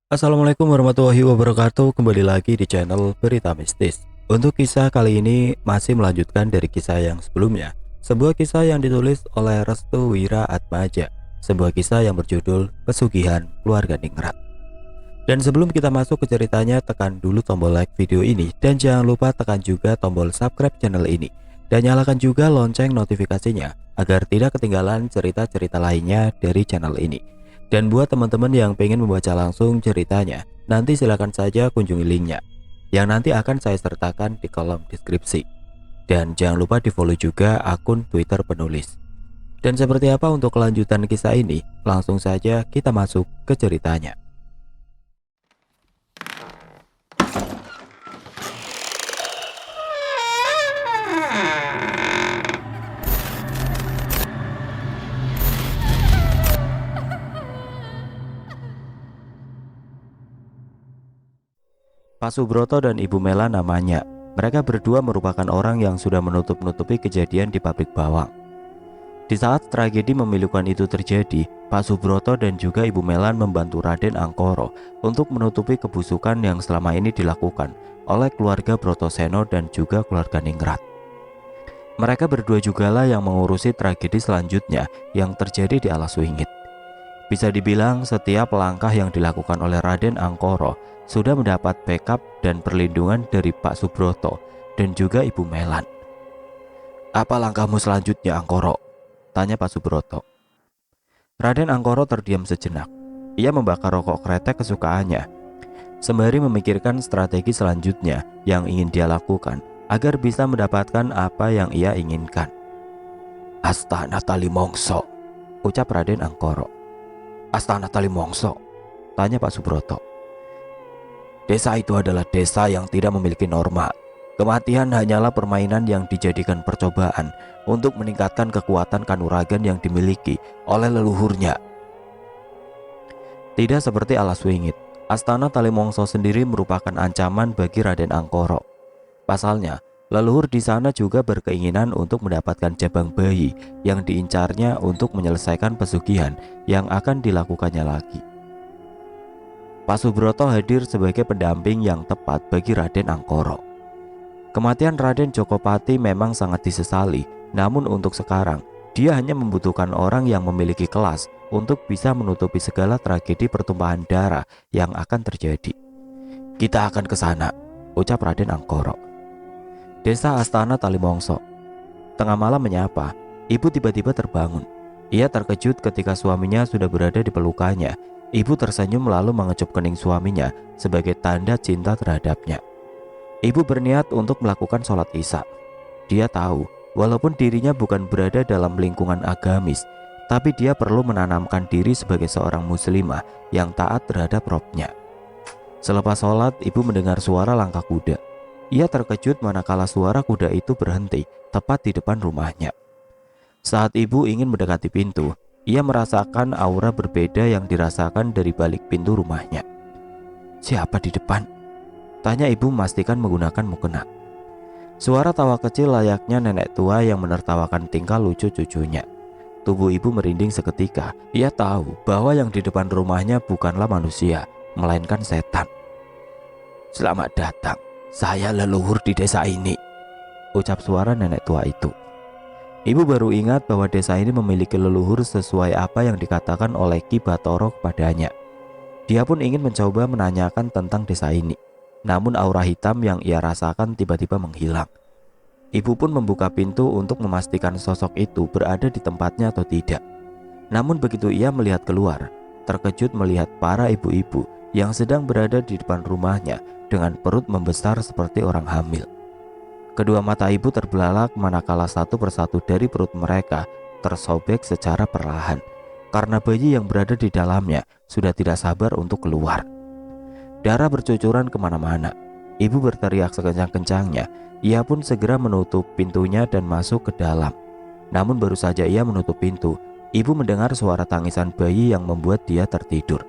Assalamualaikum warahmatullahi wabarakatuh. Kembali lagi di channel Berita Mistis. Untuk kisah kali ini masih melanjutkan dari kisah yang sebelumnya. Sebuah kisah yang ditulis oleh Restu Wira Atmaja. Sebuah kisah yang berjudul Pesugihan Keluarga Ningrat. Dan sebelum kita masuk ke ceritanya, tekan dulu tombol like video ini dan jangan lupa tekan juga tombol subscribe channel ini. Dan nyalakan juga lonceng notifikasinya agar tidak ketinggalan cerita-cerita lainnya dari channel ini. Dan buat teman-teman yang pengen membaca langsung ceritanya, nanti silakan saja kunjungi linknya yang nanti akan saya sertakan di kolom deskripsi. Dan jangan lupa di follow juga akun Twitter penulis. Dan seperti apa untuk kelanjutan kisah ini? Langsung saja kita masuk ke ceritanya. Pak Subroto dan Ibu Mela namanya. Mereka berdua merupakan orang yang sudah menutup-nutupi kejadian di pabrik bawang. Di saat tragedi memilukan itu terjadi, Pak Subroto dan juga Ibu Melan membantu Raden Angkoro untuk menutupi kebusukan yang selama ini dilakukan oleh keluarga Brotoseno dan juga keluarga Ningrat. Mereka berdua jugalah yang mengurusi tragedi selanjutnya yang terjadi di Alas Wingit. Bisa dibilang setiap langkah yang dilakukan oleh Raden Angkoro sudah mendapat backup dan perlindungan dari Pak Subroto dan juga Ibu Melan. "Apa langkahmu selanjutnya, Angkoro?" tanya Pak Subroto. Raden Angkoro terdiam sejenak. Ia membakar rokok kretek kesukaannya sembari memikirkan strategi selanjutnya yang ingin dia lakukan agar bisa mendapatkan apa yang ia inginkan. "Astana Tali Mongso," ucap Raden Angkoro. "Astana Tali Mongso?" tanya Pak Subroto. "Desa itu adalah desa yang tidak memiliki norma. Kematian hanyalah permainan yang dijadikan percobaan untuk meningkatkan kekuatan kanuragan yang dimiliki oleh leluhurnya. Tidak seperti Alas Wingit, Astana Tali Mongso sendiri merupakan ancaman bagi Raden Angkoro. Pasalnya, leluhur di sana juga berkeinginan untuk mendapatkan jabang bayi yang diincarnya untuk menyelesaikan pesugihan yang akan dilakukannya lagi. Pak Subroto hadir sebagai pendamping yang tepat bagi Raden Angkoro. Kematian Raden Jokopati memang sangat disesali, namun untuk sekarang dia hanya membutuhkan orang yang memiliki kelas untuk bisa menutupi segala tragedi pertumpahan darah yang akan terjadi. "Kita akan ke sana," ucap Raden Angkoro. Desa Astana Tali Mongso. Tengah malam menyapa, ibu tiba-tiba terbangun. Ia terkejut ketika suaminya sudah berada di pelukannya. Ibu tersenyum lalu mengecup kening suaminya sebagai tanda cinta terhadapnya. Ibu berniat untuk melakukan sholat isya. Dia tahu, walaupun dirinya bukan berada dalam lingkungan agamis, tapi dia perlu menanamkan diri sebagai seorang muslimah yang taat terhadap Robnya. Selepas sholat, ibu mendengar suara langkah kuda. Ia terkejut manakala suara kuda itu berhenti tepat di depan rumahnya. Saat ibu ingin mendekati pintu, ia merasakan aura berbeda yang dirasakan dari balik pintu rumahnya. "Siapa di depan?" tanya ibu memastikan menggunakan mukena. Suara tawa kecil layaknya nenek tua yang menertawakan tingkah lucu cucunya. Tubuh ibu merinding seketika. Ia tahu bahwa yang di depan rumahnya bukanlah manusia, melainkan setan. "Selamat datang, saya leluhur di desa ini," ucap suara nenek tua itu. Ibu baru ingat bahwa desa ini memiliki leluhur sesuai apa yang dikatakan oleh Ki Batoro kepadanya. Dia pun ingin mencoba menanyakan tentang desa ini. Namun aura hitam yang ia rasakan tiba-tiba menghilang. Ibu pun membuka pintu untuk memastikan sosok itu berada di tempatnya atau tidak. Namun begitu ia melihat keluar, terkejut melihat para ibu-ibu yang sedang berada di depan rumahnya dengan perut membesar seperti orang hamil. Kedua mata ibu terbelalak manakala satu persatu dari perut mereka tersobek secara perlahan karena bayi yang berada di dalamnya sudah tidak sabar untuk keluar. Darah bercucuran kemana-mana. Ibu berteriak sekencang-kencangnya. Ia pun segera menutup pintunya dan masuk ke dalam. Namun baru saja ia menutup pintu, ibu mendengar suara tangisan bayi yang membuat dia tertidur.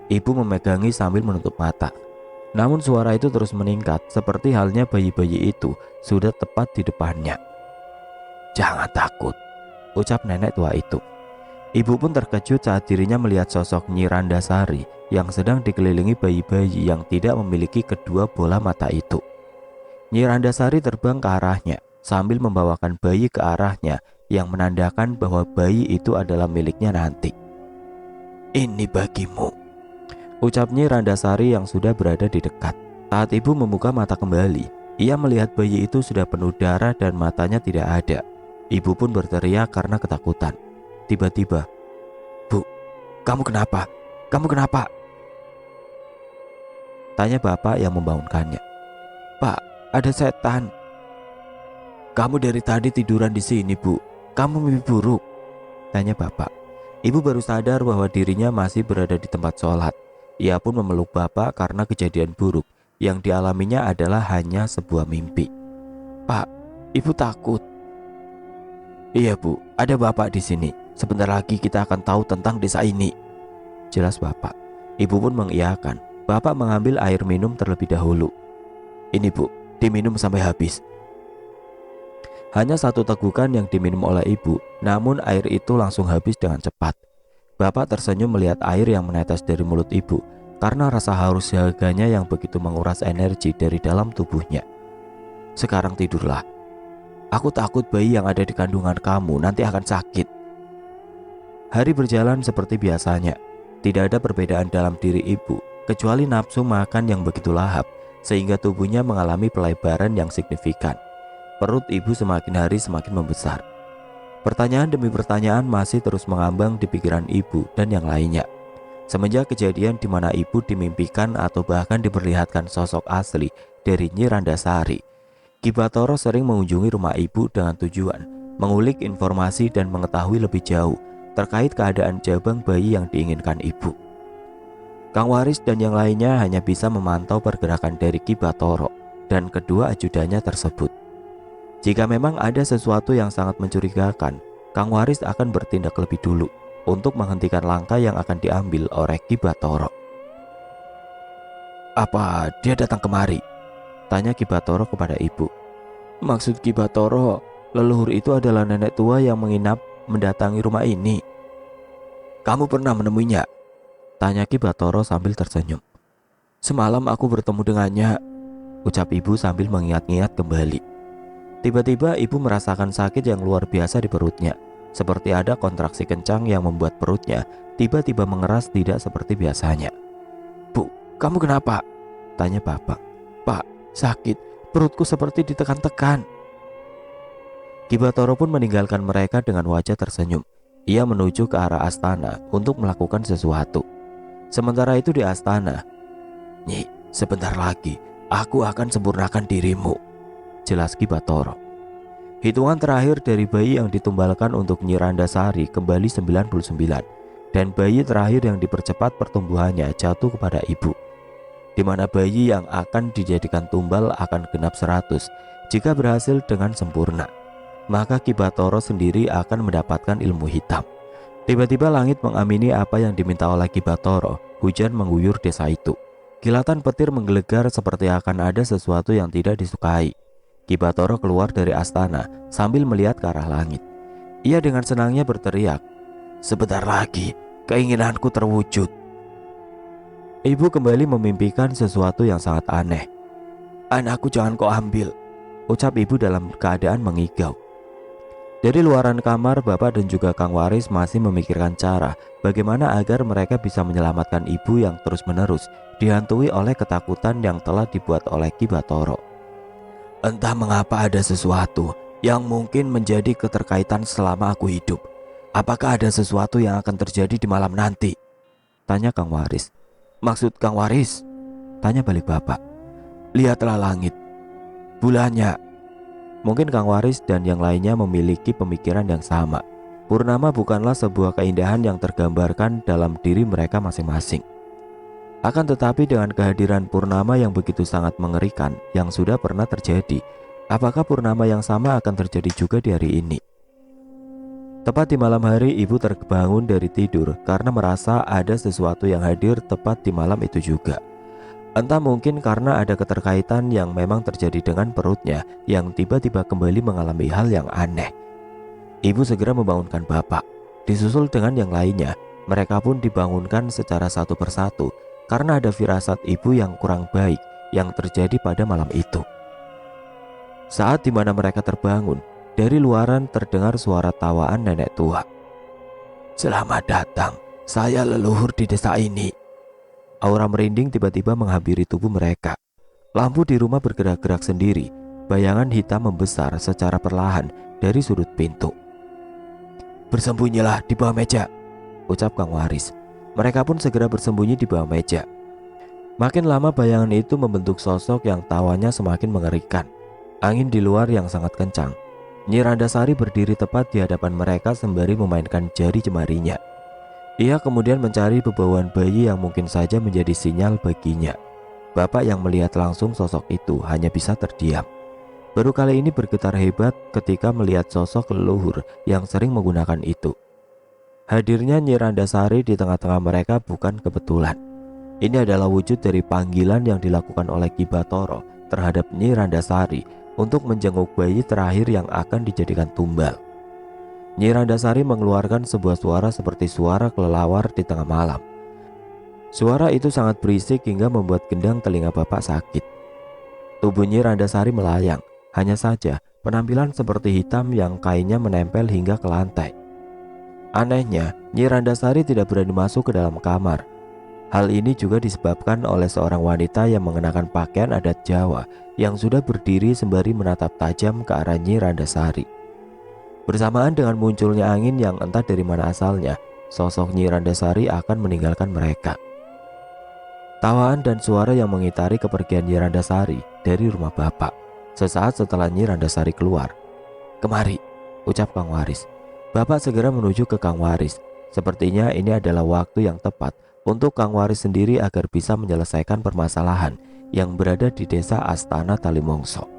Ibu memegangi sambil menutup mata. Namun suara itu terus meningkat seperti halnya bayi-bayi itu sudah tepat di depannya. "Jangan takut," ucap nenek tua itu. Ibu pun terkejut saat dirinya melihat sosok Nyi Randasari yang sedang dikelilingi bayi-bayi yang tidak memiliki kedua bola mata itu. Nyi Randasari terbang ke arahnya sambil membawakan bayi ke arahnya yang menandakan bahwa bayi itu adalah miliknya nanti. "Ini bagimu," ucap Nyi Randasari yang sudah berada di dekat. Saat ibu membuka mata kembali, ia melihat bayi itu sudah penuh darah dan matanya tidak ada. Ibu pun berteriak karena ketakutan. Tiba-tiba, "Bu, kamu kenapa? Kamu kenapa?" tanya bapak yang membangunkannya. "Pak, ada setan." "Kamu dari tadi tiduran di sini, Bu. Kamu mimpi buruk?" tanya bapak. Ibu baru sadar bahwa dirinya masih berada di tempat sholat. Ia pun memeluk bapak karena kejadian buruk yang dialaminya adalah hanya sebuah mimpi. "Pak, ibu takut." "Iya, Bu, ada bapak di sini. Sebentar lagi kita akan tahu tentang desa ini," jelas bapak. Ibu pun mengiyakan. Bapak mengambil air minum terlebih dahulu. "Ini, Bu, diminum sampai habis." Hanya satu tegukan yang diminum oleh ibu, namun air itu langsung habis dengan cepat. Bapak tersenyum melihat air yang menetes dari mulut ibu karena rasa haus dahaganya yang begitu menguras energi dari dalam tubuhnya. "Sekarang tidurlah. Aku takut bayi yang ada di kandungan kamu nanti akan sakit." Hari berjalan seperti biasanya. Tidak ada perbedaan dalam diri ibu, kecuali nafsu makan yang begitu lahap, sehingga tubuhnya mengalami pelebaran yang signifikan. Perut ibu semakin hari semakin membesar. Pertanyaan demi pertanyaan masih terus mengambang di pikiran ibu dan yang lainnya. Semenjak kejadian di mana ibu dimimpikan atau bahkan diperlihatkan sosok asli dari Nyi Randasari, Ki Bathara sering mengunjungi rumah ibu dengan tujuan mengulik informasi dan mengetahui lebih jauh terkait keadaan jabang bayi yang diinginkan ibu. Kang Waris dan yang lainnya hanya bisa memantau pergerakan dari Ki Bathara dan kedua ajudannya tersebut. Jika memang ada sesuatu yang sangat mencurigakan, Kang Waris akan bertindak lebih dulu untuk menghentikan langkah yang akan diambil oleh Ki Bathara. "Apa dia datang kemari?" tanya Ki Bathara kepada ibu. "Maksud Ki Bathara, leluhur itu adalah nenek tua yang menginap mendatangi rumah ini. Kamu pernah menemuinya?" tanya Ki Bathara sambil tersenyum. "Semalam aku bertemu dengannya," ucap ibu sambil mengingat-ingat kembali. Tiba-tiba ibu merasakan sakit yang luar biasa di perutnya, seperti ada kontraksi kencang yang membuat perutnya tiba-tiba mengeras tidak seperti biasanya. "Bu, kamu kenapa?" tanya bapak. "Pak, sakit, perutku seperti ditekan-tekan." Ki Bathara pun meninggalkan mereka dengan wajah tersenyum. Ia menuju ke arah astana untuk melakukan sesuatu. Sementara itu di astana, "Nyi, sebentar lagi aku akan sempurnakan dirimu," jelas Ki Bathara. Hitungan terakhir dari bayi yang ditumbalkan untuk Nyi Randasari kembali 99, dan bayi terakhir yang dipercepat pertumbuhannya jatuh kepada ibu, di mana bayi yang akan dijadikan tumbal akan genap 100 jika berhasil dengan sempurna. Maka Ki Bathara sendiri akan mendapatkan ilmu hitam. Tiba-tiba langit mengamini apa yang diminta oleh Ki Bathara. Hujan mengguyur desa itu. Kilatan petir menggelegar seperti akan ada sesuatu yang tidak disukai. Ki Bathara keluar dari astana sambil melihat ke arah langit. Ia dengan senangnya berteriak, "Sebentar lagi keinginanku terwujud." Ibu kembali memimpikan sesuatu yang sangat aneh. "Anakku jangan kau ambil," ucap ibu dalam keadaan mengigau. Dari luaran kamar, bapak dan juga Kang Waris masih memikirkan cara bagaimana agar mereka bisa menyelamatkan ibu yang terus-menerus dihantui oleh ketakutan yang telah dibuat oleh Ki Bathara. "Entah mengapa ada sesuatu yang mungkin menjadi keterkaitan selama aku hidup. Apakah ada sesuatu yang akan terjadi di malam nanti?" tanya Kang Waris. "Maksud Kang Waris?" tanya balik bapak. "Lihatlah langit, bulannya." Mungkin Kang Waris dan yang lainnya memiliki pemikiran yang sama. Purnama bukanlah sebuah keindahan yang tergambarkan dalam diri mereka masing-masing. Akan tetapi dengan kehadiran purnama yang begitu sangat mengerikan yang sudah pernah terjadi, apakah purnama yang sama akan terjadi juga di hari ini? Tepat di malam hari, ibu terbangun dari tidur karena merasa ada sesuatu yang hadir tepat di malam itu juga. Entah mungkin karena ada keterkaitan yang memang terjadi dengan perutnya yang tiba-tiba kembali mengalami hal yang aneh. Ibu segera membangunkan bapak. Disusul dengan yang lainnya, mereka pun dibangunkan secara satu persatu karena ada firasat ibu yang kurang baik yang terjadi pada malam itu. Saat dimana mereka terbangun, dari luaran terdengar suara tawaan nenek tua. "Selamat datang, saya leluhur di desa ini." Aura merinding tiba-tiba menghampiri tubuh mereka. Lampu di rumah bergerak-gerak sendiri. Bayangan hitam membesar secara perlahan dari sudut pintu. "Bersembunyilah di bawah meja," ucap Kang Waris. Mereka pun segera bersembunyi di bawah meja. Makin lama bayangan itu membentuk sosok yang tawanya semakin mengerikan. Angin di luar yang sangat kencang. Nyi Randasari berdiri tepat di hadapan mereka sembari memainkan jari jemarinya. Ia kemudian mencari bebauan bayi yang mungkin saja menjadi sinyal baginya. Bapak yang melihat langsung sosok itu hanya bisa terdiam. Baru kali ini bergetar hebat ketika melihat sosok leluhur yang sering menggunakan itu. Hadirnya Nyi Randasari di tengah-tengah mereka bukan kebetulan. Ini adalah wujud dari panggilan yang dilakukan oleh Ki Bathara terhadap Nyi Randasari untuk menjenguk bayi terakhir yang akan dijadikan tumbal. Nyi Randasari mengeluarkan sebuah suara seperti suara kelelawar di tengah malam. Suara itu sangat berisik hingga membuat gendang telinga bapak sakit. Tubuh Nyi Randasari melayang. Hanya saja penampilan seperti hitam yang kainnya menempel hingga ke lantai. Anehnya, Nyi Randasari tidak berani masuk ke dalam kamar. Hal ini juga disebabkan oleh seorang wanita yang mengenakan pakaian adat Jawa yang sudah berdiri sembari menatap tajam ke arah Nyi Randasari. Bersamaan dengan munculnya angin yang entah dari mana asalnya, sosok Nyi Randasari akan meninggalkan mereka. Tawaan dan suara yang mengitari kepergian Nyi Randasari dari rumah bapak. Sesaat setelah Nyi Randasari keluar. "Kemari," ucap Kang Waris. Bapak segera menuju ke Kang Waris. Sepertinya ini adalah waktu yang tepat untuk Kang Waris sendiri agar bisa menyelesaikan permasalahan yang berada di desa Astana Talimongso.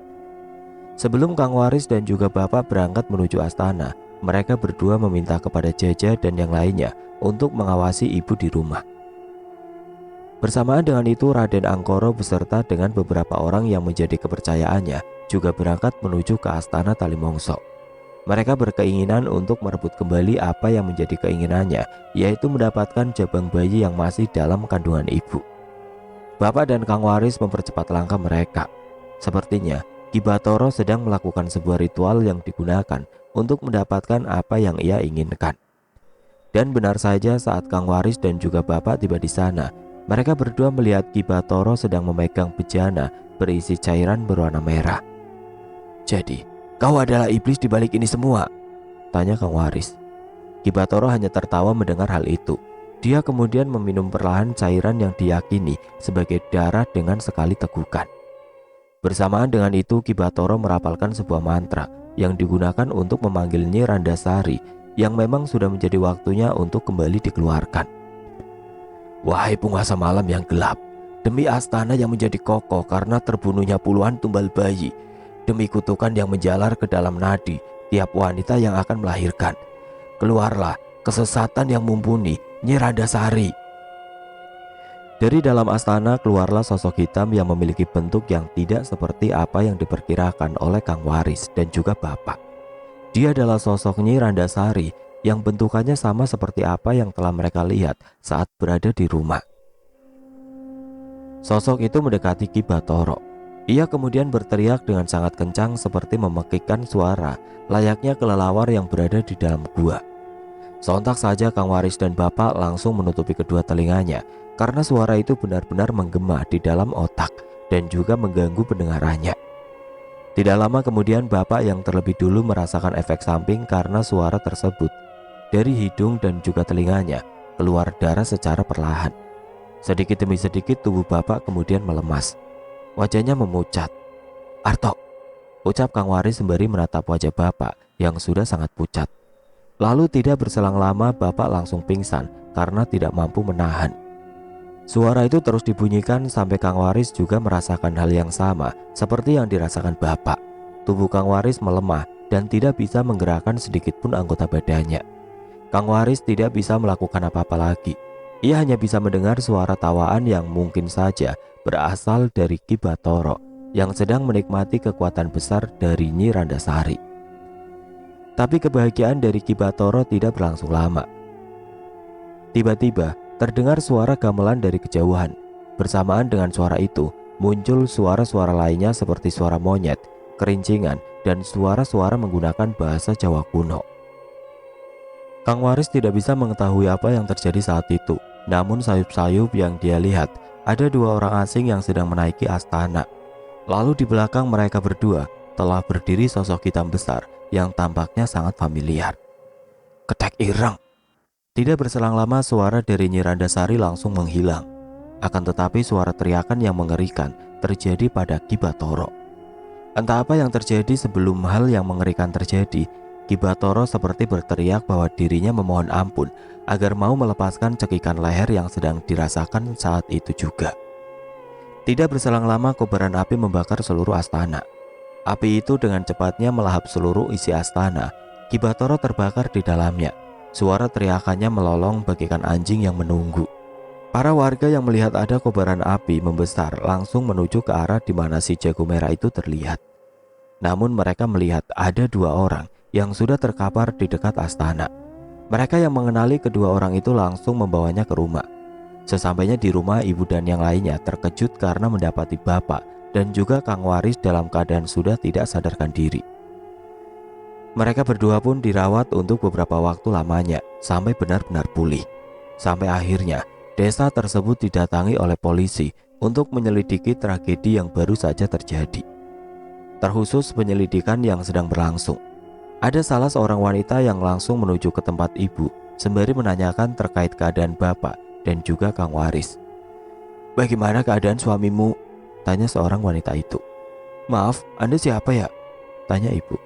Sebelum Kang Waris dan juga bapak berangkat menuju Astana, mereka berdua meminta kepada Jaja dan yang lainnya untuk mengawasi ibu di rumah. Bersamaan dengan itu, Raden Angkoro beserta dengan beberapa orang yang menjadi kepercayaannya juga berangkat menuju ke Astana Talimongso. Mereka berkeinginan untuk merebut kembali apa yang menjadi keinginannya, yaitu mendapatkan jabang bayi yang masih dalam kandungan ibu. Bapak dan Kang Waris mempercepat langkah mereka. Sepertinya Ki Bathara sedang melakukan sebuah ritual yang digunakan untuk mendapatkan apa yang ia inginkan. Dan benar saja, saat Kang Waris dan juga bapak tiba di sana, mereka berdua melihat Ki Bathara sedang memegang bejana berisi cairan berwarna merah. "Jadi, kau adalah iblis di balik ini semua?" tanya Kang Waris. Ki Bathara hanya tertawa mendengar hal itu. Dia kemudian meminum perlahan cairan yang diyakini sebagai darah dengan sekali tegukan. Bersamaan dengan itu, Ki Bathara merapalkan sebuah mantra yang digunakan untuk memanggil Nyi Randasari yang memang sudah menjadi waktunya untuk kembali dikeluarkan. "Wahai penguasa malam yang gelap, demi astana yang menjadi kokoh karena terbunuhnya puluhan tumbal bayi, demi kutukan yang menjalar ke dalam nadi tiap wanita yang akan melahirkan, keluarlah kesesatan yang mumpuni Nyi Randasari." Dari dalam astana keluarlah sosok hitam yang memiliki bentuk yang tidak seperti apa yang diperkirakan oleh Kang Waris dan juga bapak. Dia adalah sosok Nyi Randasari yang bentukannya sama seperti apa yang telah mereka lihat saat berada di rumah. Sosok itu mendekati Ki Bathara. Ia kemudian berteriak dengan sangat kencang seperti memekikkan suara layaknya kelelawar yang berada di dalam gua. Sontak saja Kang Waris dan bapak langsung menutupi kedua telinganya karena suara itu benar-benar menggema di dalam otak dan juga mengganggu pendengarannya. Tidak lama kemudian bapak yang terlebih dulu merasakan efek samping karena suara tersebut. Dari hidung dan juga telinganya keluar darah secara perlahan. Sedikit demi sedikit tubuh bapak kemudian melemas. Wajahnya memucat. "Arto," ucap Kang Waris sembari menatap wajah bapak yang sudah sangat pucat. Lalu tidak berselang lama bapak langsung pingsan karena tidak mampu menahan. Suara itu terus dibunyikan sampai Kang Waris juga merasakan hal yang sama seperti yang dirasakan bapak. Tubuh Kang Waris melemah dan tidak bisa menggerakkan sedikit pun anggota badannya. Kang Waris tidak bisa melakukan apa-apa lagi. Ia hanya bisa mendengar suara tawaan yang mungkin saja berasal dari Ki Bathara yang sedang menikmati kekuatan besar dari Nyi Randasari. Tapi kebahagiaan dari Ki Bathara tidak berlangsung lama. Tiba-tiba terdengar suara gamelan dari kejauhan. Bersamaan dengan suara itu, muncul suara-suara lainnya seperti suara monyet, kerincingan, dan suara-suara menggunakan bahasa Jawa kuno. Kang Waris tidak bisa mengetahui apa yang terjadi saat itu. Namun sayup-sayup yang dia lihat, ada dua orang asing yang sedang menaiki astana. Lalu di belakang mereka berdua telah berdiri sosok hitam besar yang tampaknya sangat familiar. Ketek ireng. Tidak berselang lama suara dari Nyi Randasari langsung menghilang. Akan tetapi suara teriakan yang mengerikan terjadi pada Ki Bathara. Entah apa yang terjadi sebelum hal yang mengerikan terjadi, Ki Bathara seperti berteriak bahwa dirinya memohon ampun agar mau melepaskan cekikan leher yang sedang dirasakan saat itu juga. Tidak berselang lama kobaran api membakar seluruh astana. Api itu dengan cepatnya melahap seluruh isi astana. Ki Bathara terbakar di dalamnya. Suara teriakannya melolong bagaikan anjing yang menunggu. Para warga yang melihat ada kobaran api membesar langsung menuju ke arah di mana si jago merah itu terlihat. Namun mereka melihat ada dua orang yang sudah terkapar di dekat astana. Mereka yang mengenali kedua orang itu langsung membawanya ke rumah. Sesampainya di rumah, ibu dan yang lainnya terkejut karena mendapati bapak dan juga Kang Waris dalam keadaan sudah tidak sadarkan diri. Mereka berdua pun dirawat untuk beberapa waktu lamanya sampai benar-benar pulih. Sampai akhirnya desa tersebut didatangi oleh polisi untuk menyelidiki tragedi yang baru saja terjadi. Terkhusus penyelidikan yang sedang berlangsung. Ada salah seorang wanita yang langsung menuju ke tempat ibu sembari menanyakan terkait keadaan bapak dan juga Kang Waris. "Bagaimana keadaan suamimu?" tanya seorang wanita itu. "Maaf, Anda siapa ya?" tanya ibu.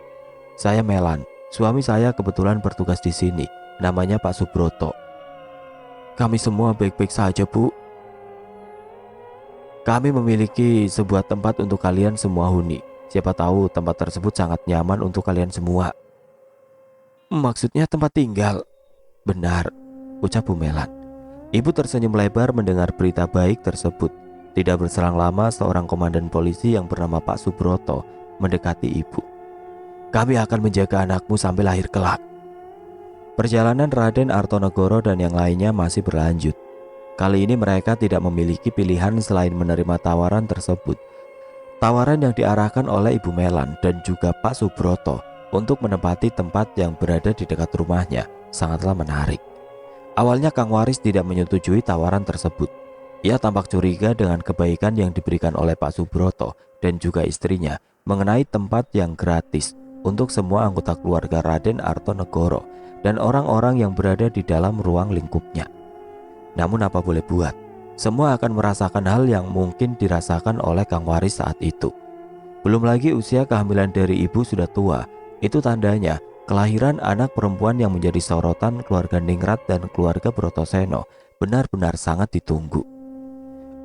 "Saya Melan, suami saya kebetulan bertugas di sini, namanya Pak Subroto." "Kami semua baik-baik saja, Bu. Kami memiliki sebuah tempat untuk kalian semua huni. Siapa tahu tempat tersebut sangat nyaman untuk kalian semua." "Maksudnya tempat tinggal?" "Benar," ucap Bu Melan. Ibu tersenyum lebar mendengar berita baik tersebut. Tidak berselang lama seorang komandan polisi yang bernama Pak Subroto mendekati ibu. "Kami akan menjaga anakmu sampai lahir kelak." Perjalanan Raden Artonegoro dan yang lainnya masih berlanjut. Kali ini mereka tidak memiliki pilihan selain menerima tawaran tersebut. Tawaran yang diarahkan oleh Ibu Melan dan juga Pak Subroto untuk menempati tempat yang berada di dekat rumahnya sangatlah menarik. Awalnya Kang Waris tidak menyetujui tawaran tersebut. Ia tampak curiga dengan kebaikan yang diberikan oleh Pak Subroto dan juga istrinya mengenai tempat yang gratis untuk semua anggota keluarga Raden Artonegoro dan orang-orang yang berada di dalam ruang lingkupnya. Namun apa boleh buat, semua akan merasakan hal yang mungkin dirasakan oleh Kang Waris saat itu. Belum lagi usia kehamilan dari ibu sudah tua. Itu tandanya kelahiran anak perempuan yang menjadi sorotan keluarga Ningrat dan keluarga Brotoseno benar-benar sangat ditunggu.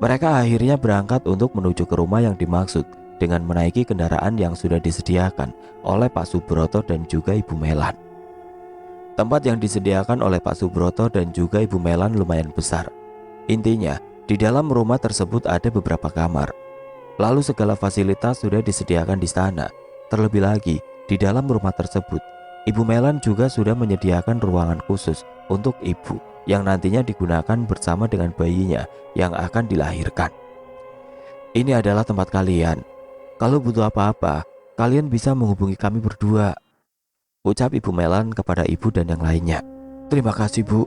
Mereka akhirnya berangkat untuk menuju ke rumah yang dimaksud dengan menaiki kendaraan yang sudah disediakan oleh Pak Subroto dan juga Ibu Melan. Tempat yang disediakan oleh Pak Subroto dan juga Ibu Melan lumayan besar. Intinya, di dalam rumah tersebut ada beberapa kamar. Lalu segala fasilitas sudah disediakan di sana. Terlebih lagi, di dalam rumah tersebut, Ibu Melan juga sudah menyediakan ruangan khusus untuk ibu yang nantinya digunakan bersama dengan bayinya yang akan dilahirkan. "Ini adalah tempat kalian. Kalau butuh apa-apa, kalian bisa menghubungi kami berdua," ucap Ibu Melan kepada ibu dan yang lainnya. "Terima kasih, Bu."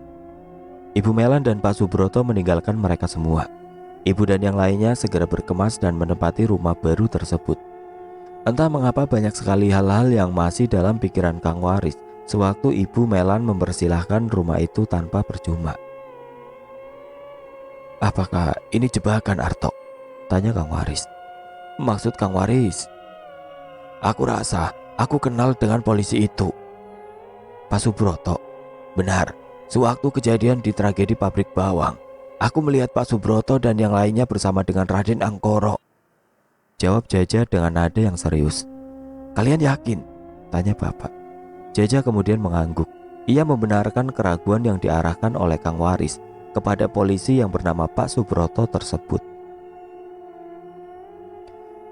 Ibu Melan dan Pak Subroto meninggalkan mereka semua. Ibu dan yang lainnya segera berkemas dan menempati rumah baru tersebut. Entah mengapa banyak sekali hal-hal yang masih dalam pikiran Kang Waris sewaktu Ibu Melan mempersilahkan rumah itu tanpa percuma. "Apakah ini jebakan, Arto?" tanya Kang Waris. "Maksud Kang Waris?" "Aku rasa aku kenal dengan polisi itu." "Pak Subroto?" "Benar, sewaktu kejadian di tragedi pabrik bawang, aku melihat Pak Subroto dan yang lainnya bersama dengan Raden Angkoro," jawab Jaja dengan nada yang serius. "Kalian yakin?" tanya bapak. Jaja kemudian mengangguk. Ia membenarkan keraguan yang diarahkan oleh Kang Waris kepada polisi yang bernama Pak Subroto tersebut.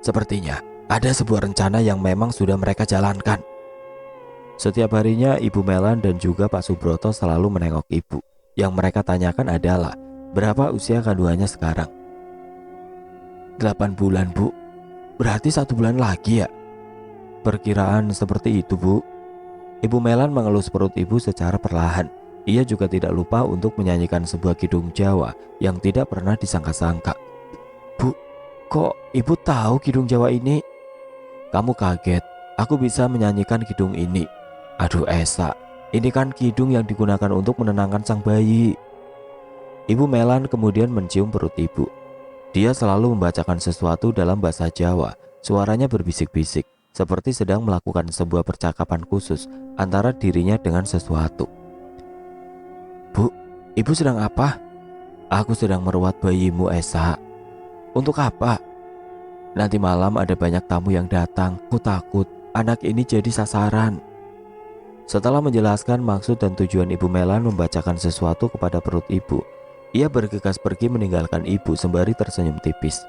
"Sepertinya ada sebuah rencana yang memang sudah mereka jalankan." Setiap harinya Ibu Melan dan juga Pak Subroto selalu menengok ibu. Yang mereka tanyakan adalah, berapa usia kandungannya sekarang? 8 bulan, Bu. Berarti 1 bulan lagi ya? Perkiraan seperti itu, Bu. Ibu Melan mengelus perut ibu secara perlahan. Ia juga tidak lupa untuk menyanyikan sebuah kidung Jawa yang tidak pernah disangka-sangka. Bu, kok ibu tahu kidung Jawa ini? Kamu kaget, aku bisa menyanyikan kidung ini. Aduh Esa, ini kan kidung yang digunakan untuk menenangkan sang bayi. Ibu Melan kemudian mencium perut ibu. Dia selalu membacakan sesuatu dalam bahasa Jawa. Suaranya berbisik-bisik, seperti sedang melakukan sebuah percakapan khusus antara dirinya dengan sesuatu. Bu, ibu sedang apa? Aku sedang merawat bayimu, Esa. Untuk apa? Nanti malam ada banyak tamu yang datang. Aku takut anak ini jadi sasaran. Setelah menjelaskan maksud dan tujuan Ibu Melan membacakan sesuatu kepada perut ibu, ia bergegas pergi meninggalkan ibu sembari tersenyum tipis.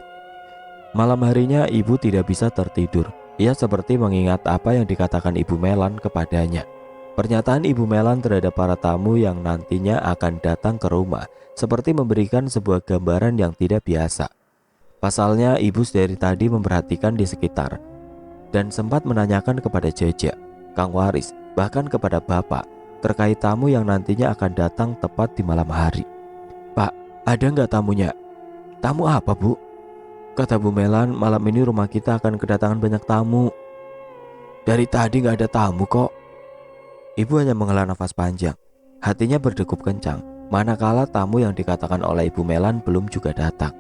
Malam harinya ibu tidak bisa tertidur. Ia seperti mengingat apa yang dikatakan Ibu Melan kepadanya. Pernyataan Ibu Melan terhadap para tamu yang nantinya akan datang ke rumah seperti memberikan sebuah gambaran yang tidak biasa. Pasalnya ibu dari tadi memperhatikan di sekitar dan sempat menanyakan kepada Jaja, Kang Waris, bahkan kepada Bapak terkait tamu yang nantinya akan datang tepat di malam hari. Pak, ada nggak tamunya? Tamu apa, Bu? Kata Bu Melan, malam ini rumah kita akan kedatangan banyak tamu. Dari tadi nggak ada tamu kok. Ibu hanya menghela nafas panjang. Hatinya berdegup kencang, manakala tamu yang dikatakan oleh Ibu Melan belum juga datang.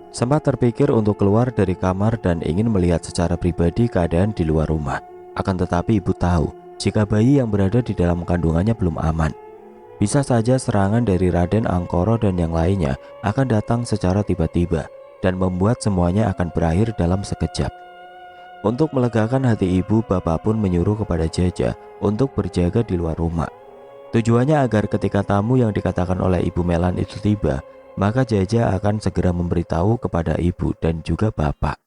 Sempat terpikir untuk keluar dari kamar dan ingin melihat secara pribadi keadaan di luar rumah. Akan tetapi ibu tahu, jika bayi yang berada di dalam kandungannya belum aman, bisa saja serangan dari Raden Angkoro dan yang lainnya akan datang secara tiba-tiba dan membuat semuanya akan berakhir dalam sekejap. Untuk melegakan hati ibu, Bapak pun menyuruh kepada Jaja untuk berjaga di luar rumah. Tujuannya agar ketika tamu yang dikatakan oleh Ibu Melan itu tiba, maka Jaja akan segera memberitahu kepada ibu dan juga Bapak.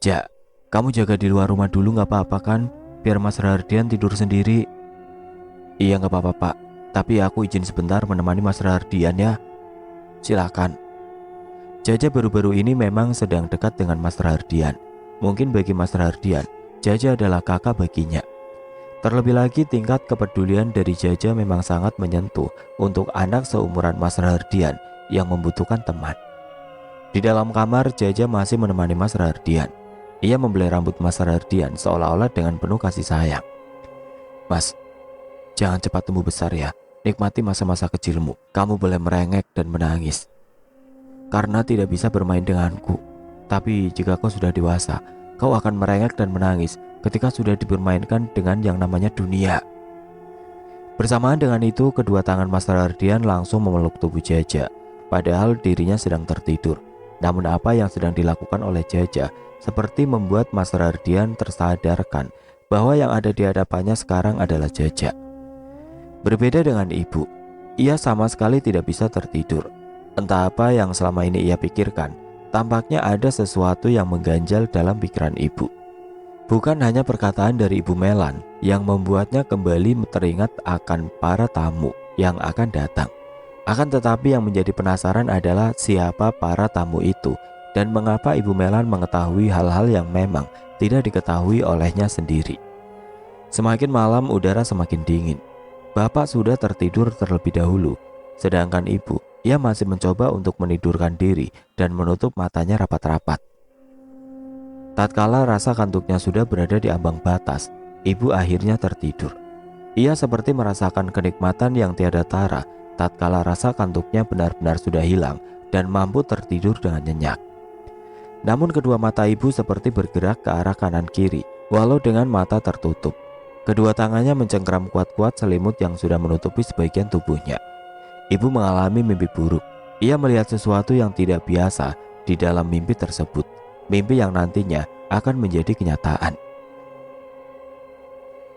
Ja, kamu jaga di luar rumah dulu gak apa-apa kan? Biar Mas Rahardian tidur sendiri. Iya gak apa-apa Pak, tapi aku izin sebentar menemani Mas Rahardian ya. Silakan. Jaja baru-baru ini memang sedang dekat dengan Mas Rahardian. Mungkin bagi Mas Rahardian, Jaja adalah kakak baginya. Terlebih lagi tingkat kepedulian dari Jaja memang sangat menyentuh untuk anak seumuran Mas Rahardian yang membutuhkan teman. Di dalam kamar, Jaja masih menemani Mas Rahardian. Ia membelai rambut Mas Rahardian seolah-olah dengan penuh kasih sayang. Mas, jangan cepat tumbuh besar ya. Nikmati masa-masa kecilmu. Kamu boleh merengek dan menangis karena tidak bisa bermain denganku. Tapi jika kau sudah dewasa, kau akan merengek dan menangis ketika sudah dibermainkan dengan yang namanya dunia. Bersamaan dengan itu, kedua tangan Mas Rahardian langsung memeluk tubuh Jaja, padahal dirinya sedang tertidur. Namun apa yang sedang dilakukan oleh Jaja seperti membuat Mas Rahardian tersadarkan bahwa yang ada di hadapannya sekarang adalah Jaja. Berbeda dengan ibu, ia sama sekali tidak bisa tertidur. Entah apa yang selama ini ia pikirkan, tampaknya ada sesuatu yang mengganjal dalam pikiran ibu. Bukan hanya perkataan dari Ibu Melan yang membuatnya kembali teringat akan para tamu yang akan datang. Akan tetapi yang menjadi penasaran adalah siapa para tamu itu dan mengapa Ibu Melan mengetahui hal-hal yang memang tidak diketahui olehnya sendiri. Semakin malam udara semakin dingin. Bapak sudah tertidur terlebih dahulu, sedangkan ibu, ia masih mencoba untuk menidurkan diri dan menutup matanya rapat-rapat. Tatkala rasa kantuknya sudah berada di ambang batas, ibu akhirnya tertidur. Ia seperti merasakan kenikmatan yang tiada tara tatkala rasa kantuknya benar-benar sudah hilang dan mampu tertidur dengan nyenyak. Namun kedua mata ibu seperti bergerak ke arah kanan kiri, walau dengan mata tertutup. Kedua tangannya mencengkram kuat-kuat selimut yang sudah menutupi sebagian tubuhnya. Ibu mengalami mimpi buruk. Ia melihat sesuatu yang tidak biasa di dalam mimpi tersebut. Mimpi yang nantinya akan menjadi kenyataan.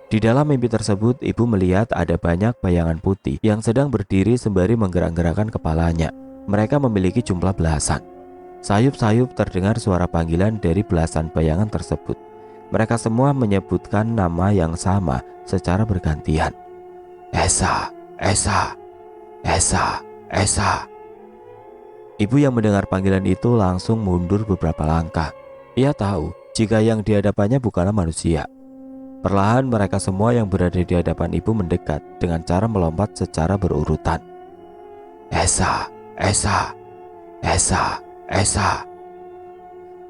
Di dalam mimpi tersebut, ibu melihat ada banyak bayangan putih yang sedang berdiri sembari menggerak-gerakkan kepalanya. Mereka memiliki jumlah belasan. Sayup-sayup terdengar suara panggilan dari belasan bayangan tersebut. Mereka semua menyebutkan nama yang sama secara bergantian. Esa, Esa, Esa, Esa. Ibu yang mendengar panggilan itu langsung mundur beberapa langkah. Ia tahu jika yang di hadapannya bukanlah manusia. Perlahan mereka semua yang berada di hadapan ibu mendekat dengan cara melompat secara berurutan. Esa, Esa, Esa, Esa.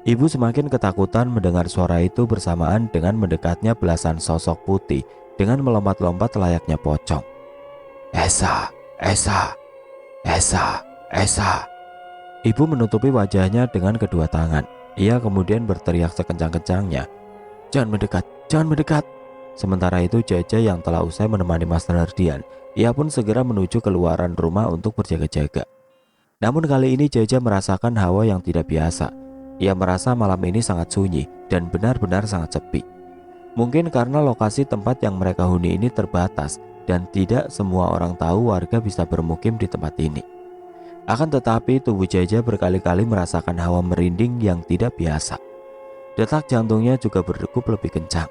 Ibu semakin ketakutan mendengar suara itu bersamaan dengan mendekatnya belasan sosok putih dengan melompat-lompat layaknya pocong. Esa, Esa, Esa, Esa. Ibu menutupi wajahnya dengan kedua tangan. Ia kemudian berteriak sekencang-kencangnya, "Jangan mendekat, jangan mendekat." Sementara itu Jaja yang telah usai menemani Mas Nardian, ia pun segera menuju keluaran rumah untuk berjaga-jaga. Namun kali ini Jaja merasakan hawa yang tidak biasa. Ia merasa malam ini sangat sunyi dan benar-benar sangat sepi. Mungkin karena lokasi tempat yang mereka huni ini terbatas dan tidak semua orang tahu warga bisa bermukim di tempat ini. Akan tetapi tubuh Jaja berkali-kali merasakan hawa merinding yang tidak biasa. Detak jantungnya juga berdegup lebih kencang.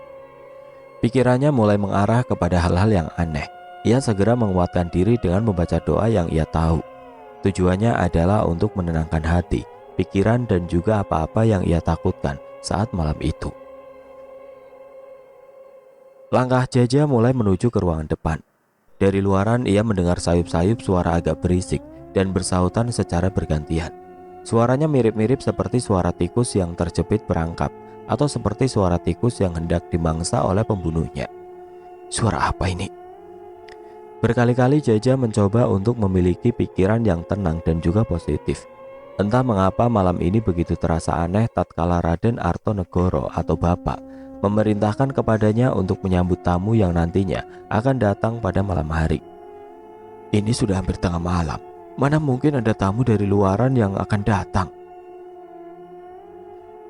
Pikirannya mulai mengarah kepada hal-hal yang aneh. Ia segera menguatkan diri dengan membaca doa yang ia tahu. Tujuannya adalah untuk menenangkan hati, pikiran dan juga apa-apa yang ia takutkan saat malam itu. Langkah Jaja mulai menuju ke ruangan depan. Dari luaran ia mendengar sayup-sayup suara agak berisik dan bersahutan secara bergantian. Suaranya mirip-mirip seperti suara tikus yang terjepit perangkap atau seperti suara tikus yang hendak dimangsa oleh pembunuhnya. Suara apa ini? Berkali-kali Jaja mencoba untuk memiliki pikiran yang tenang dan juga positif. Entah mengapa malam ini begitu terasa aneh tatkala Raden Artonegoro atau Bapak memerintahkan kepadanya untuk menyambut tamu yang nantinya akan datang pada malam hari. Ini sudah hampir tengah malam. Mana mungkin ada tamu dari luaran yang akan datang?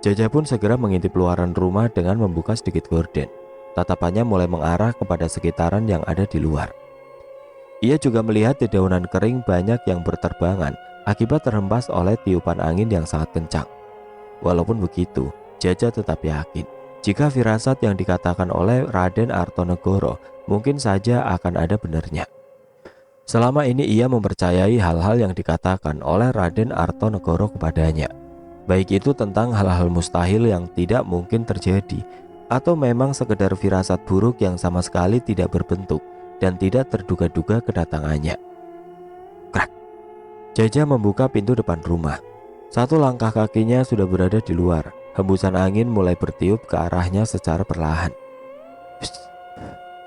Jaja pun segera mengintip luaran rumah dengan membuka sedikit gorden. Tatapannya mulai mengarah kepada sekitaran yang ada di luar. Ia juga melihat dedaunan kering banyak yang berterbangan akibat terhempas oleh tiupan angin yang sangat kencang. Walaupun begitu, Jaja tetap yakin jika firasat yang dikatakan oleh Raden Artonegoro mungkin saja akan ada benarnya. Selama ini ia mempercayai hal-hal yang dikatakan oleh Raden Artonegoro kepadanya, baik itu tentang hal-hal mustahil yang tidak mungkin terjadi, atau memang sekedar firasat buruk yang sama sekali tidak berbentuk dan tidak terduga-duga kedatangannya. Krak! Jaja membuka pintu depan rumah. Satu langkah kakinya sudah berada di luar. Hembusan angin mulai bertiup ke arahnya secara perlahan. Psst.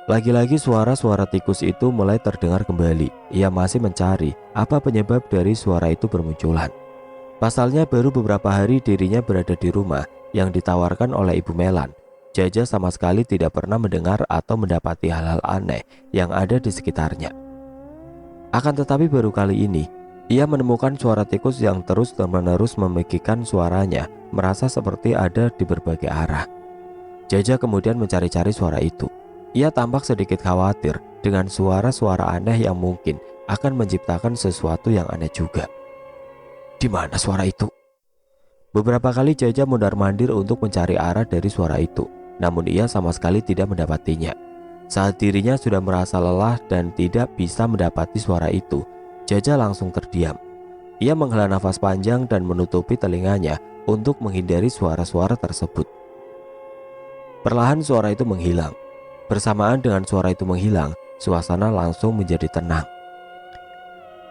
Lagi-lagi suara-suara tikus itu mulai terdengar kembali. Ia masih mencari apa penyebab dari suara itu bermunculan. Pasalnya baru beberapa hari dirinya berada di rumah yang ditawarkan oleh Ibu Melan. Jaja sama sekali tidak pernah mendengar atau mendapati hal-hal aneh yang ada di sekitarnya. Akan tetapi baru kali ini, ia menemukan suara tikus yang terus-menerus memekikkan suaranya, merasa seperti ada di berbagai arah. Jaja kemudian mencari-cari suara itu. Ia tampak sedikit khawatir dengan suara-suara aneh yang mungkin akan menciptakan sesuatu yang aneh juga. Di mana suara itu? Beberapa kali Jaja mondar-mandir untuk mencari arah dari suara itu, namun ia sama sekali tidak mendapatinya. Saat dirinya sudah merasa lelah dan tidak bisa mendapati suara itu, Jaja langsung terdiam. Ia menghela nafas panjang dan menutupi telinganya untuk menghindari suara-suara tersebut. Perlahan suara itu menghilang. Bersamaan dengan suara itu menghilang, suasana langsung menjadi tenang.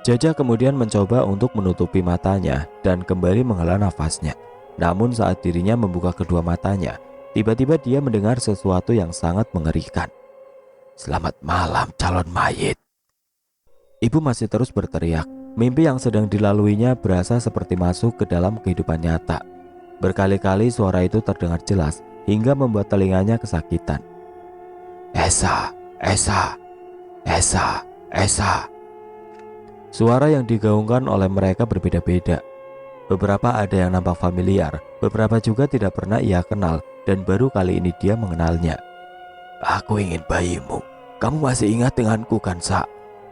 Jaja kemudian mencoba untuk menutupi matanya dan kembali menghela nafasnya. Namun saat dirinya membuka kedua matanya, tiba-tiba dia mendengar sesuatu yang sangat mengerikan. Selamat malam calon mayit. Ibu masih terus berteriak. Mimpi yang sedang dilaluinya berasa seperti masuk ke dalam kehidupan nyata. Berkali-kali suara itu terdengar jelas hingga membuat telinganya kesakitan. Esa, Esa, Esa, Esa. Suara yang digaungkan oleh mereka berbeda-beda. Beberapa ada yang nampak familiar, beberapa juga tidak pernah ia kenal dan baru kali ini dia mengenalnya. Aku ingin bayimu. Kamu masih ingat denganku kan, Sa?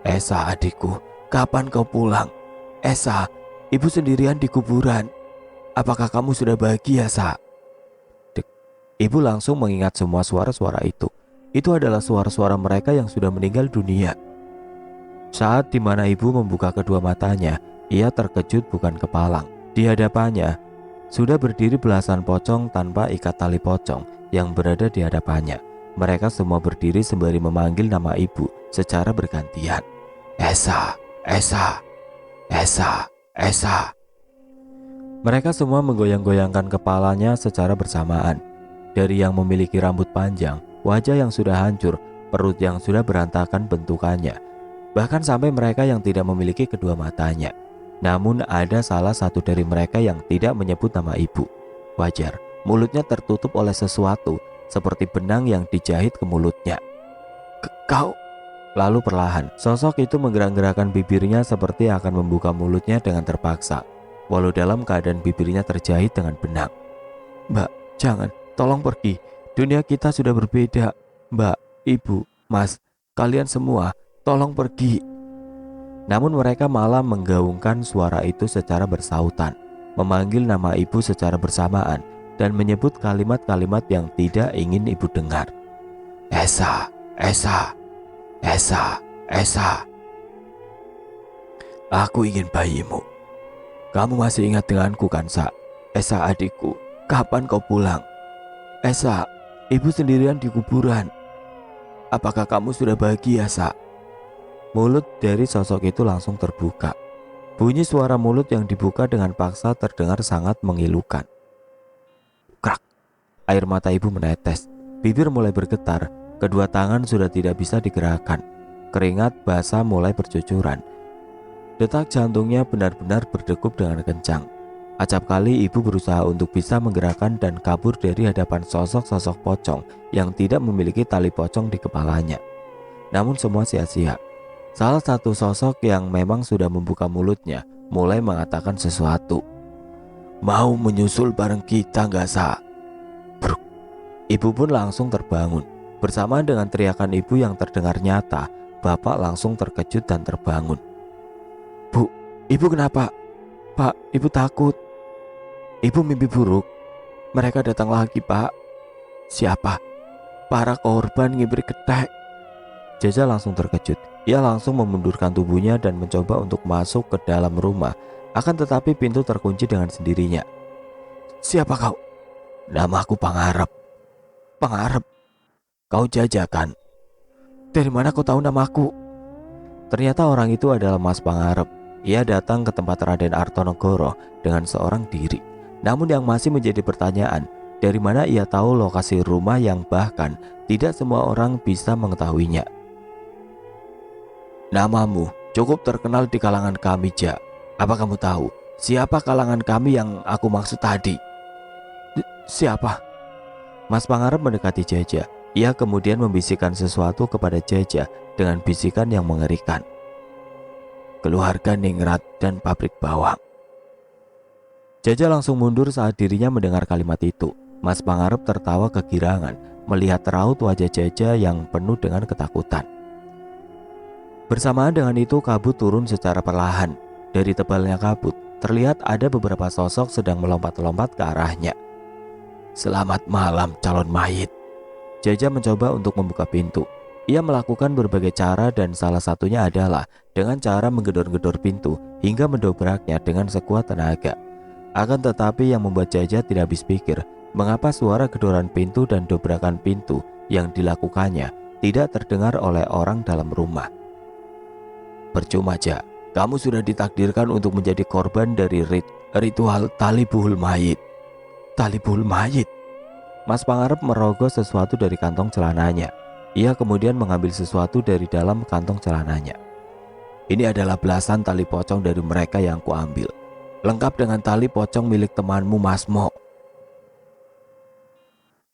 Esa adikku, kapan kau pulang? Esa, ibu sendirian di kuburan. Apakah kamu sudah bahagia, Sa? Dek, Ibu langsung mengingat semua suara-suara itu. Itu adalah suara-suara mereka yang sudah meninggal dunia. Saat dimana ibu membuka kedua matanya, ia terkejut bukan kepalang. Di hadapannya sudah berdiri belasan pocong tanpa ikat tali pocong yang berada di hadapannya. Mereka semua berdiri sembari memanggil nama ibu secara bergantian. Esa, Esa, Esa, Esa. Mereka semua menggoyang-goyangkan kepalanya secara bersamaan. Dari yang memiliki rambut panjang, wajah yang sudah hancur, perut yang sudah berantakan bentukannya, bahkan sampai mereka yang tidak memiliki kedua matanya. Namun ada salah satu dari mereka yang tidak menyebut nama ibu. Wajar, mulutnya tertutup oleh sesuatu seperti benang yang dijahit ke mulutnya. Kau? Lalu perlahan, sosok itu menggerak-gerakkan bibirnya seperti akan membuka mulutnya dengan terpaksa, walau dalam keadaan bibirnya terjahit dengan benang. Mbak, jangan, tolong pergi. Dunia kita sudah berbeda. Mbak, ibu, mas, kalian semua, tolong pergi. Namun mereka malah menggaungkan suara itu secara bersautan, memanggil nama ibu secara bersamaan, dan menyebut kalimat-kalimat yang tidak ingin ibu dengar. Esa, Esa, Esa, Esa. Aku ingin bayimu. Kamu masih ingat denganku kan, Sa? Esa adikku, kapan kau pulang? Esa, ibu sendirian di kuburan. Apakah kamu sudah bahagia, Sa? Mulut dari sosok itu langsung terbuka. Bunyi suara mulut yang dibuka dengan paksa terdengar sangat mengilukan. Krak. Air mata ibu menetes. Bibir mulai bergetar. Kedua tangan sudah tidak bisa digerakkan. Keringat basah mulai bercucuran. Detak jantungnya benar-benar berdegup dengan kencang. Acap kali ibu berusaha untuk bisa menggerakkan dan kabur dari hadapan sosok-sosok pocong yang tidak memiliki tali pocong di kepalanya. Namun semua sia-sia. Salah satu sosok yang memang sudah membuka mulutnya mulai mengatakan sesuatu. Mau menyusul bareng kita gak, Sa? Bruk. Ibu pun langsung terbangun. Bersamaan dengan teriakan ibu yang terdengar nyata, bapak langsung terkejut dan terbangun. Bu, ibu kenapa? Pak, ibu takut. Ibu mimpi buruk. Mereka datang lagi, Pak. Siapa? Para korban ngibri ketek. Jaja langsung terkejut. Ia langsung memundurkan tubuhnya dan mencoba untuk masuk ke dalam rumah. Akan tetapi pintu terkunci dengan sendirinya. Siapa kau? Namaku Pangarep. Pangarep? Kau Jaja kan? Dari mana kau tahu namaku? Ternyata orang itu adalah Mas Pangarep. Ia datang ke tempat Raden Artonegoro dengan seorang diri. Namun yang masih menjadi pertanyaan, dari mana ia tahu lokasi rumah yang bahkan tidak semua orang bisa mengetahuinya. Namamu cukup terkenal di kalangan kami, Ja. Apa kamu tahu siapa kalangan kami yang aku maksud tadi? Siapa? Mas Pangarep mendekati Jaja. Ia kemudian membisikkan sesuatu kepada Jaja dengan bisikan yang mengerikan. Keluarga Ningrat dan pabrik bawang. Jaja langsung mundur saat dirinya mendengar kalimat itu. Mas Pangarep tertawa kegirangan melihat raut wajah Jaja yang penuh dengan ketakutan. Bersamaan dengan itu kabut turun secara perlahan. Dari tebalnya kabut terlihat ada beberapa sosok sedang melompat-lompat ke arahnya. Selamat malam calon mayit. Jaja mencoba untuk membuka pintu. Ia melakukan berbagai cara dan salah satunya adalah dengan cara menggedor-gedor pintu hingga mendobraknya dengan sekuat tenaga. Akan tetapi yang membuat Jaja tidak habis pikir, mengapa suara gedoran pintu dan dobrakan pintu yang dilakukannya tidak terdengar oleh orang dalam rumah. Percuma, Ja, kamu sudah ditakdirkan untuk menjadi korban dari ritual tali buhul mayit. Tali buhul mayit? Mas Pangarep merogoh sesuatu dari kantong celananya. Ia kemudian mengambil sesuatu dari dalam kantong celananya. Ini adalah belasan tali pocong dari mereka yang kuambil, lengkap dengan tali pocong milik temanmu Masmo.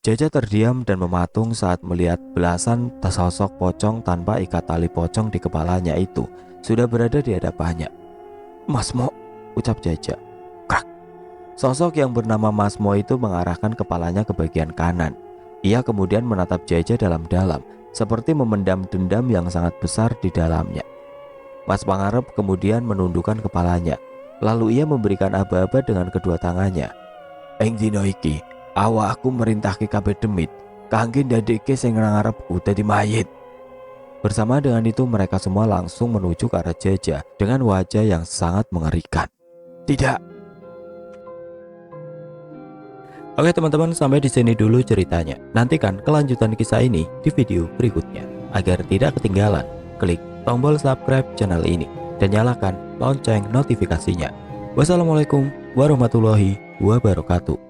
Jaja terdiam dan mematung saat melihat belasan sosok pocong tanpa ikat tali pocong di kepalanya itu sudah berada di hadapannya. Masmo, ucap Jaja. Krak. Sosok yang bernama Masmo itu mengarahkan kepalanya ke bagian kanan. Ia kemudian menatap Jaja dalam-dalam, seperti memendam dendam yang sangat besar di dalamnya. Mas Pangarep kemudian menundukkan kepalanya. Lalu ia memberikan aba-aba dengan kedua tangannya. Ing dino iki, Awakku merintahke kabeh demit kangge ndadekke sing ngarepku dadi mayit. Bersama dengan itu mereka semua langsung menuju ke arah Jaja dengan wajah yang sangat mengerikan. Tidak. Oke teman-teman, sampai di sini dulu ceritanya. Nantikan kelanjutan kisah ini di video berikutnya. Agar tidak ketinggalan, klik tombol subscribe channel ini dan nyalakan lonceng notifikasinya. Wassalamualaikum warahmatullahi wabarakatuh.